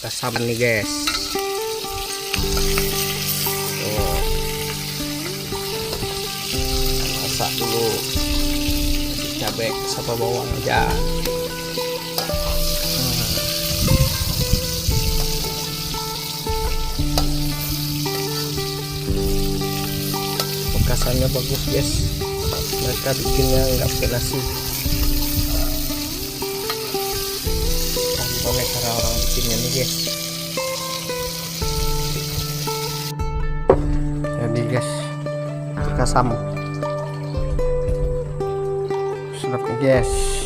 Kasam nih guys. Tuh. Masak dulu. Kasih cabai sama bawang aja. Bekasannya bagus guys. Mereka bikinnya nggak pakai nasi. Oleh cara orang bikinnya nih guys. Jadi guys, kasam sedap guys.